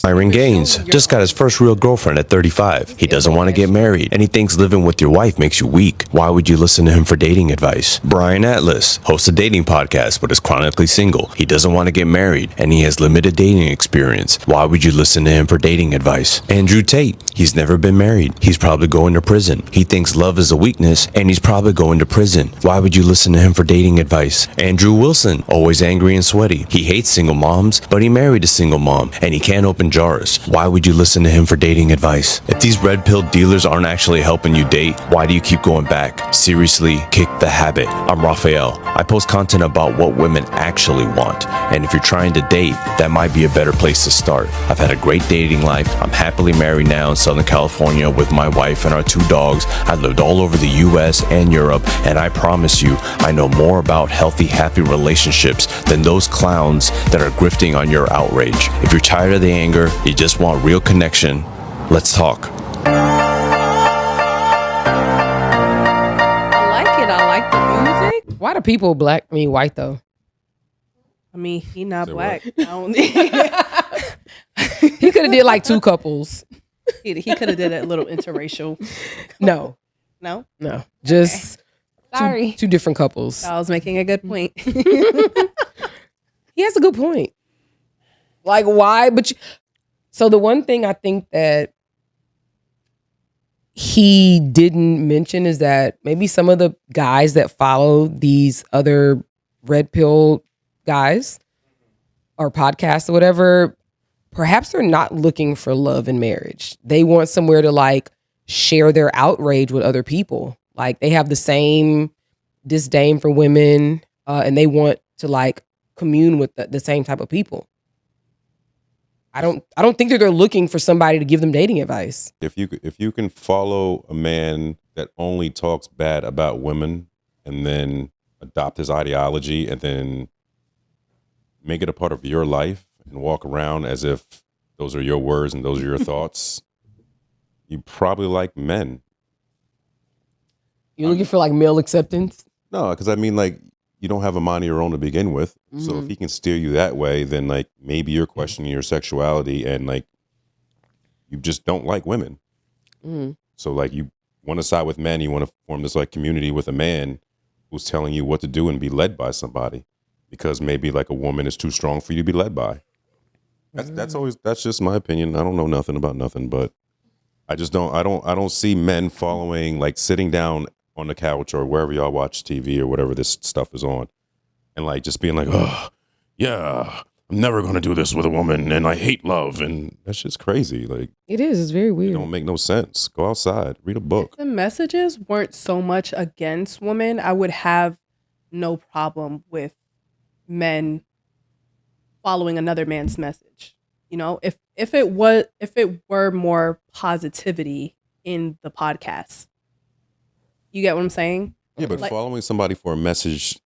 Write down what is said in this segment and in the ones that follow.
Myron Gaines just got his first real girlfriend at 35. He doesn't want to get married, and he thinks living with your wife makes you weak. Why would you listen to him for dating advice? Brian Atlas hosts a dating podcast but is chronically single. He doesn't want to get married, and he has limited dating experience. Why would you listen to him for dating advice? Andrew Tate, he's never been married. He's probably going to prison. He thinks love is a weakness, and he's probably going to prison. Why would you listen to him for dating advice? Andrew Wilson, always angry and sweaty. He hates single moms, but he married a single mom, and he can't open jars. Why would you listen to him for dating advice? If these red pill dealers aren't actually helping you date, why do you keep going back? Seriously, kick the habit. I'm Raphael. I post content about what women actually want, and if you're trying to date, that might be a better place to start. I've had a great dating life. I'm happily married now in Southern California with my wife and our 2 dogs. I've lived all over the US and Europe, and I promise you, I know more about healthy, happy relationships than those clowns that are grifting on your outrage. If you're tired of the anger, you just want real connection, let's talk. I like it. I like the music. Why do people white though? I mean, he not black. He could have did like 2 couples. He could have did a little interracial. No, just Sorry. two different couples. I was making a good point. He has a good point. Like, why? So the one thing I think that he didn't mention is that maybe some of the guys that follow these other red pill guys or podcasts or whatever, perhaps they're not looking for love and marriage. They want somewhere to like share their outrage with other people. Like they have the same disdain for women and they want to like commune with the same type of people. I don't think that they're looking for somebody to give them dating advice. If you can follow a man that only talks bad about women and then adopt his ideology and then make it a part of your life and walk around as if those are your words and those are your thoughts, you probably like men. You're looking for like male acceptance? No, because I mean, like, you don't have a mind of your own to begin with. Mm-hmm. So if he can steer you that way, then like maybe you're questioning your sexuality and like you just don't like women. Mm-hmm. So like you want to side with men, you want to form this like community with a man who's telling you what to do and be led by somebody because maybe like a woman is too strong for you to be led by. That's just my opinion. I don't know nothing about nothing, but I don't see men following, like sitting down on the couch or wherever y'all watch TV or whatever this stuff is on and like just being like, oh yeah, I'm never going to do this with a woman and I hate love. And that's just crazy. Like it is. It's very weird. It don't make no sense. Go outside, read a book. If the messages weren't so much against women, I would have no problem with men following another man's message. You know, if it were more positivity in the podcast. You get what I'm saying? Yeah, but like, following somebody for a message,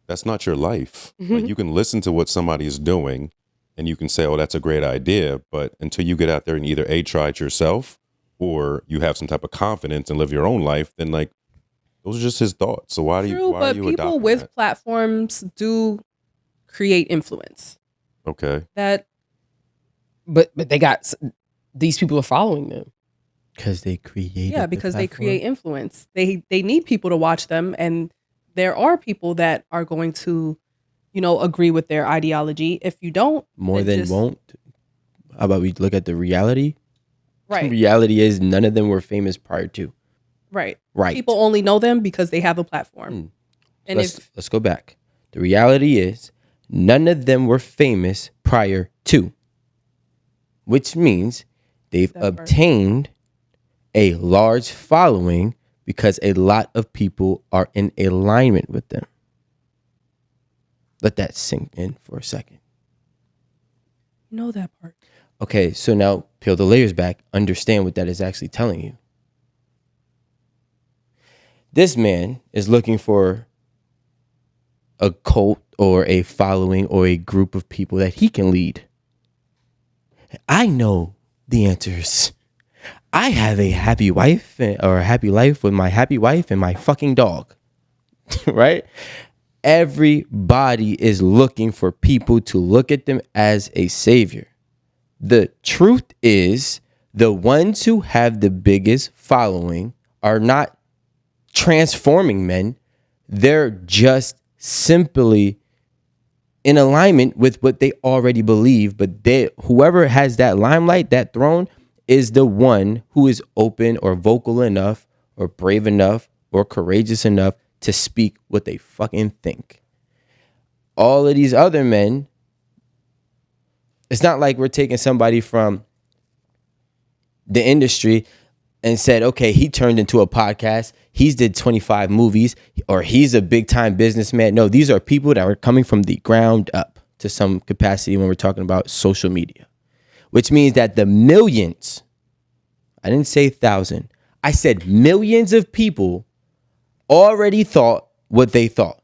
that's not your life. Mm-hmm. Like you can listen to what somebody is doing and you can say, oh, that's a great idea. But until you get out there and either A, try it yourself or you have some type of confidence and live your own life, then like those are just his thoughts. So why are you people with that? Platforms do create influence. Okay. But they got these people are following them. Because they create. Yeah, because they create influence. They need people to watch them, and there are people that are going to, agree with their ideology. If you don't, more than won't. How about we look at the reality? Right. The reality is none of them were famous prior to. Right. Right. People only know them because they have a platform. And let's go back. The reality is none of them were famous prior to, which means they've obtained a large following because a lot of people are in alignment with them. Let that sink in for a second. You know that part. Okay, so now peel the layers back. Understand what that is actually telling you. This man is looking for a cult or a following or a group of people that he can lead. I know the answers. I have a happy wife or a happy life with my happy wife and my fucking dog, right? Everybody is looking for people to look at them as a savior. The truth is, the ones who have the biggest following are not transforming men. They're just simply in alignment with what they already believe. But whoever has that limelight, that throne, is the one who is open or vocal enough or brave enough or courageous enough to speak what they fucking think. All of these other men, it's not like we're taking somebody from the industry and said, okay, he turned into a podcast, he's did 25 movies, or he's a big time businessman. No, these are people that are coming from the ground up to some capacity when we're talking about social media, which means that the millions, I didn't say 1,000, I said millions of people already thought what they thought.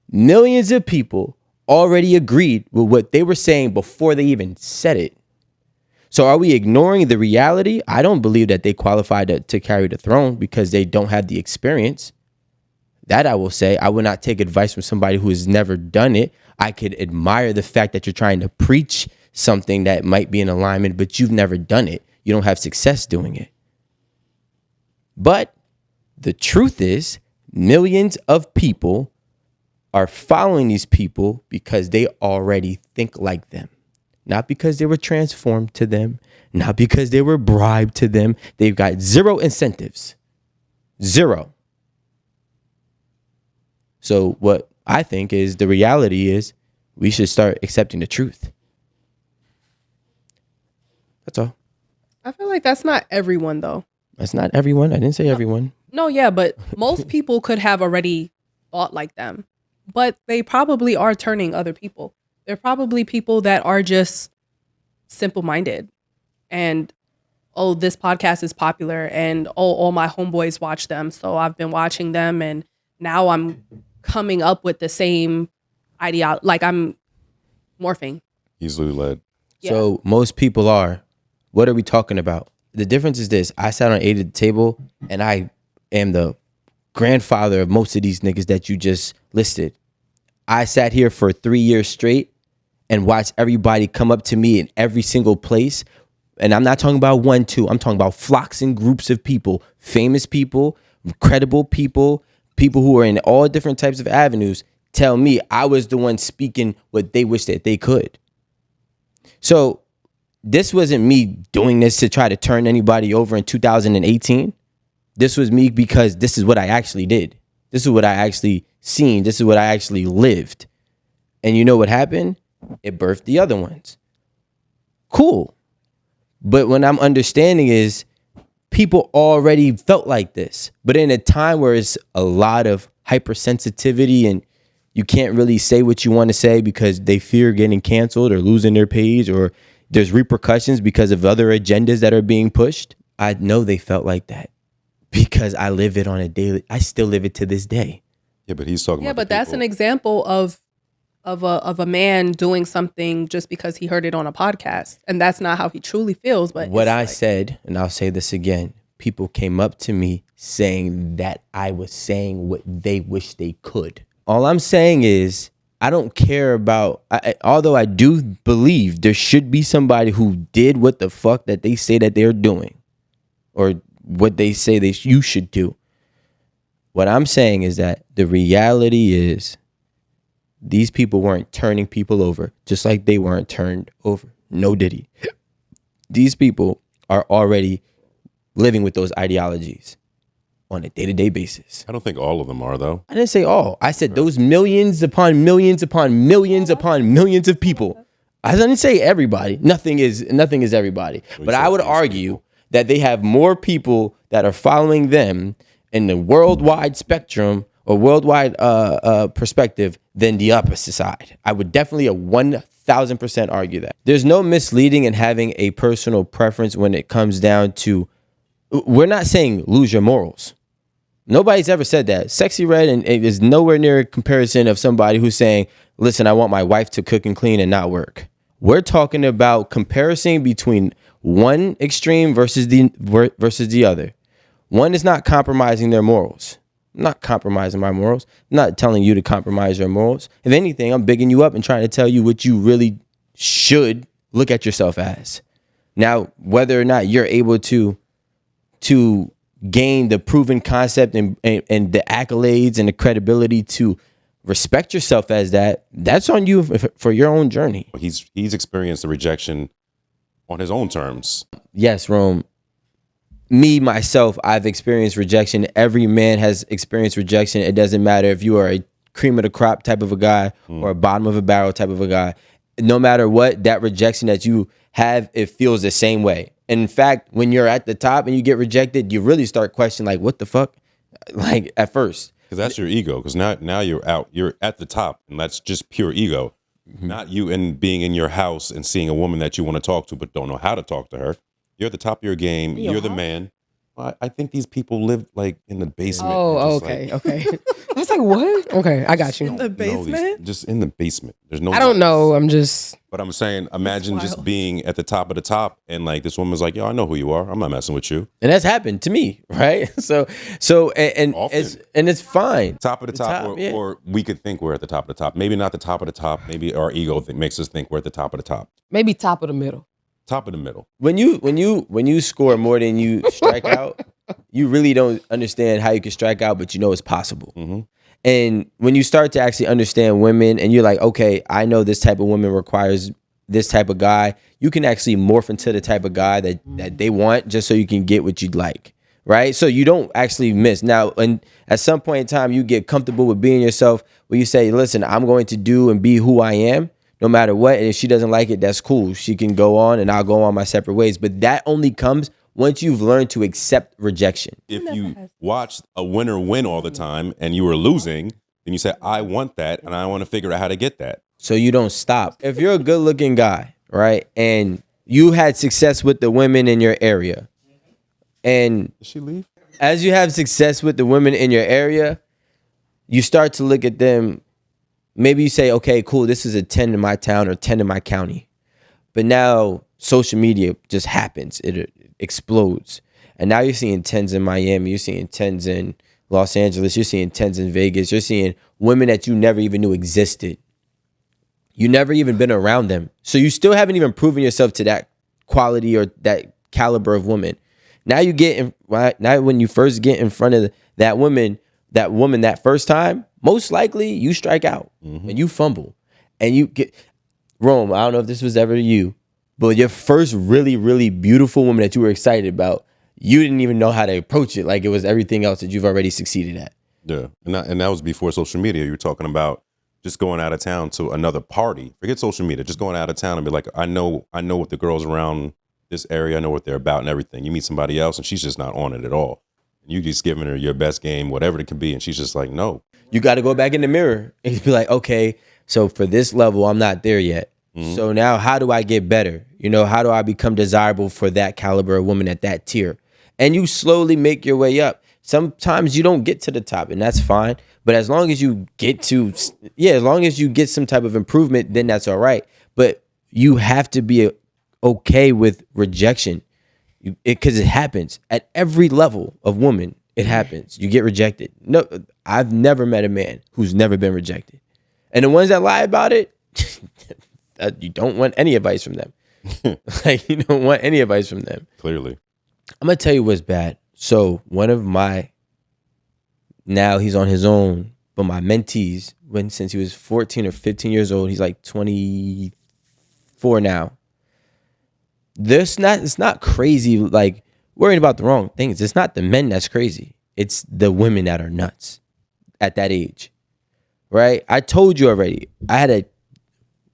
Millions of people already agreed with what they were saying before they even said it. So are we ignoring the reality? I don't believe that they qualified to carry the throne because they don't have the experience. That I will say. I would not take advice from somebody who has never done it. I could admire the fact that you're trying to preach something that might be in alignment, but you've never done it. You don't have success doing it. But the truth is, millions of people are following these people because they already think like them. Not because they were transformed to them, not because they were bribed to them. They've got zero incentives. Zero. So what I think is the reality is we should start accepting the truth. That's all. I feel like that's not everyone, though. That's not everyone. I didn't say everyone. No, yeah, but most people could have already thought like them, but they probably are turning other people. They're probably people that are just simple-minded and, oh, this podcast is popular and, oh, all my homeboys watch them. So I've been watching them and now I'm coming up with the same idea. Like I'm morphing. Easily led. Yeah. So most people are. What are we talking about? The difference is this. I sat on 8 at the table and I am the grandfather of most of these niggas that you just listed. I sat here for 3 years straight and watched everybody come up to me in every single place. And I'm not talking about 1, 2. I'm talking about flocks and groups of people, famous people, credible people, people who are in all different types of avenues tell me I was the one speaking what they wish that they could. So this wasn't me doing this to try to turn anybody over in 2018. This was me because this is what I actually did. This is what I actually seen. This is what I actually lived. And you know what happened? It birthed the other ones. Cool. But what I'm understanding is people already felt like this. But in a time where it's a lot of hypersensitivity and you can't really say what you want to say because they fear getting canceled or losing their page or there's repercussions because of other agendas that are being pushed. I know they felt like that because I live it on a daily. I still live it to this day. Yeah, but he's talking about. Yeah, but that's an example of a man doing something just because he heard it on a podcast, and that's not how he truly feels. But what I said, and I'll say this again, people came up to me saying that I was saying what they wish they could. All I'm saying is I don't care about, although I do believe there should be somebody who did what the fuck that they say that they're doing or what they say you should do. What I'm saying is that the reality is these people weren't turning people over, just like they weren't turned over. No diddy. These people are already living with those ideologies on a day-to-day basis. I don't think all of them are, though. I didn't say all. I said those millions upon millions upon millions upon millions of people. I didn't say everybody. Nothing is everybody. But I would argue that they have more people that are following them in the worldwide spectrum or worldwide perspective than the opposite side. I would definitely 1,000% argue that. There's no misleading in having a personal preference when it comes down to, we're not saying lose your morals. Nobody's ever said that. Sexy Red and it is nowhere near a comparison of somebody who's saying, listen, I want my wife to cook and clean and not work. We're talking about comparison between one extreme versus the other. One is not compromising their morals. I'm not compromising my morals. I'm not telling you to compromise your morals. If anything, I'm bigging you up and trying to tell you what you really should look at yourself as. Now, whether or not you're able to gain the proven concept and the accolades and the credibility to respect yourself as that's on you for your own journey. He's experienced the rejection on his own terms. Yes, Rome. Me, myself, I've experienced rejection. Every man has experienced rejection. It doesn't matter if you are a cream of the crop type of a guy or a bottom of a barrel type of a guy. No matter what, that rejection that you have, it feels the same way. And in fact, when you're at the top and you get rejected, you really start questioning, like, what the fuck? Like, at first. Because that's your ego. Because now you're out. You're at the top, and that's just pure ego. Not you and being in your house and seeing a woman that you want to talk to but don't know how to talk to her. You're at the top of your game. You're the man. I think these people live like in the basement. Oh, okay. I was like, what? Okay, I got you. In the basement? Just in the basement. There's no. I don't know. I'm just. But I'm saying, imagine just being at the top of the top, and like this woman's like, "Yo, I know who you are. I'm not messing with you." And that's happened to me, right? So it's fine. Top of the top, or we could think we're at the top of the top. Maybe not the top of the top. Maybe our ego makes us think we're at the top of the top. Maybe top of the middle. Top of the middle. When you score more than you strike out, you really don't understand how you can strike out, but you know it's possible. Mm-hmm. And when you start to actually understand women, and you're like, okay, I know this type of woman requires this type of guy, you can actually morph into the type of guy that they want, just so you can get what you'd like, right? So you don't actually miss. Now, and at some point in time, you get comfortable with being yourself, where you say, listen, I'm going to do and be who I am, no matter what. And if she doesn't like it, that's cool. She can go on and I'll go on my separate ways. But that only comes once you've learned to accept rejection. If you watch a winner win all the time and you were losing, then you say, I want that and I want to figure out how to get that. So you don't stop. If you're a good looking guy, right, and you had success with the women in your area, and Did she leave? as you have success with the women in your area, you start to look at them. Maybe you say, okay, cool, this is a 10 in my town or 10 in my county. But now social media just happens. It explodes. And now you're seeing 10s in Miami. You're seeing 10s in Los Angeles. You're seeing 10s in Vegas. You're seeing women that you never even knew existed. You never even been around them. So you still haven't even proven yourself to that quality or that caliber of woman. Now you get now when you first get in front of that woman that first time, most likely you strike out and you fumble and you get Rome. I don't know if this was ever you, but your first really, really beautiful woman that you were excited about, you didn't even know how to approach it. Like it was everything else that you've already succeeded at. Yeah. And that was before social media. You were talking about just going out of town to another party. Forget social media. Just going out of town and be like, I know what the girls around this area, I know what they're about and everything. You meet somebody else and she's just not on it at all. You just giving her your best game, whatever it could be, and she's just like, no. You got to go back in the mirror and be like, okay, so for this level, I'm not there yet. Mm-hmm. So now how do I get better? You know, how do I become desirable for that caliber of woman at that tier? And you slowly make your way up. Sometimes you don't get to the top, and that's fine. But as long as you get some type of improvement, then that's all right. But you have to be okay with rejection. Because it happens at every level of woman. It happens. You get rejected. No, I've never met a man who's never been rejected. And the ones that lie about it, you don't want any advice from them. Like, you don't want any advice from them. Clearly. I'm going to tell you what's bad. So one of now he's on his own, but my mentees, since he was 14 or 15 years old, he's like 24 now. It's not crazy, like worrying about the wrong things. It's not the men that's crazy. It's the women that are nuts at that age, right? I told you already. I had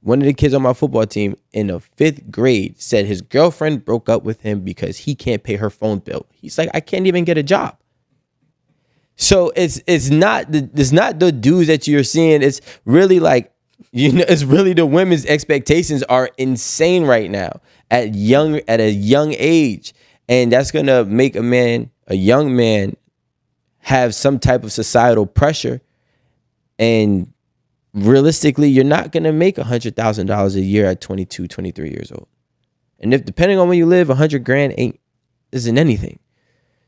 one of the kids on my football team in the 5th grade said his girlfriend broke up with him because he can't pay her phone bill. He's like, I can't even get a job. So it's not the dudes that you're seeing. It's really like, it's really the women's expectations are insane right now at a young age. And that's going to make a young man have some type of societal pressure. And realistically, you're not going to make $100,000 a year at 22, 23 years old. And if depending on where you live, $100,000 isn't anything.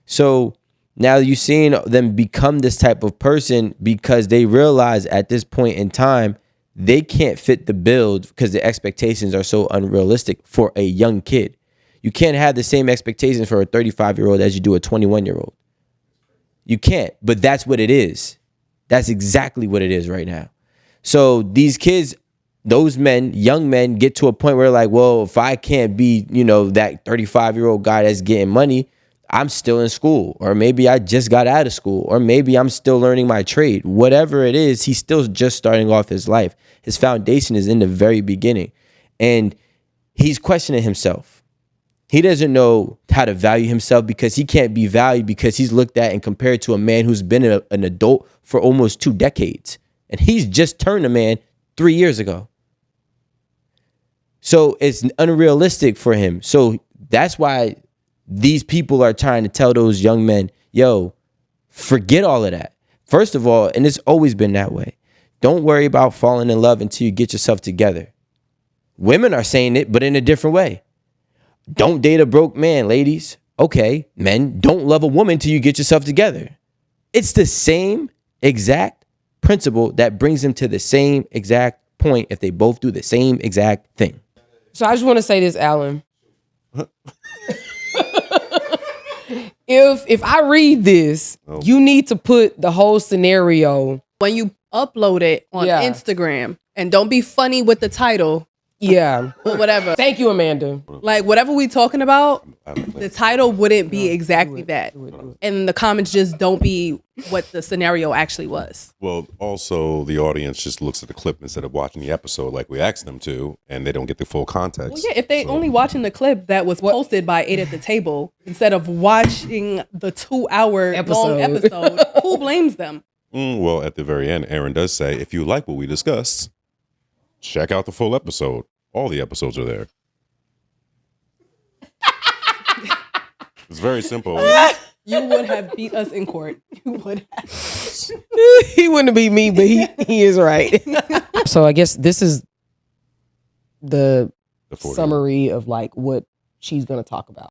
So now you're seeing them become this type of person because they realize at this point in time, they can't fit the bill because the expectations are so unrealistic for a young kid. You can't have the same expectations for a 35-year-old as you do a 21-year-old. You can't, but that's what it is. That's exactly what it is right now. So these kids, those men, young men, get to a point where like, well, if I can't be, that 35-year-old guy that's getting money, I'm still in school, or maybe I just got out of school, or maybe I'm still learning my trade. Whatever it is, he's still just starting off his life. His foundation is in the very beginning, and he's questioning himself. He doesn't know how to value himself because he can't be valued because he's looked at and compared to a man who's been an adult for almost 2 decades, and he's just turned a man 3 years ago. So it's unrealistic for him. So that's why these people are trying to tell those young men, yo, forget all of that. First of all, and it's always been that way, don't worry about falling in love until you get yourself together. Women are saying it, but in a different way. Don't date a broke man, ladies. Okay, men, don't love a woman till you get yourself together. It's the same exact principle that brings them to the same exact point if they both do the same exact thing. So I just want to say this, Alan. If I read this, you need to put the whole scenario. When you upload it on Instagram, and don't be funny with the title. Yeah. Or whatever. Thank you, Amanda. Like, whatever we talking about, the title wouldn't be exactly that. And the comments just don't be what the scenario actually was. Well, also, the audience just looks at the clip instead of watching the episode like we asked them to, and they don't get the full context. Well, yeah, if they only watching the clip that was posted by 8 at the Table instead of watching the 2-hour long episode, who blames them? Well, at the very end, Aaron does say, if you like what we discussed, check out the full episode. All the episodes are there. It's very simple. You would have beat us in court. You would have. He wouldn't beat me, but he is right. So I guess this is the summary of like what she's going to talk about.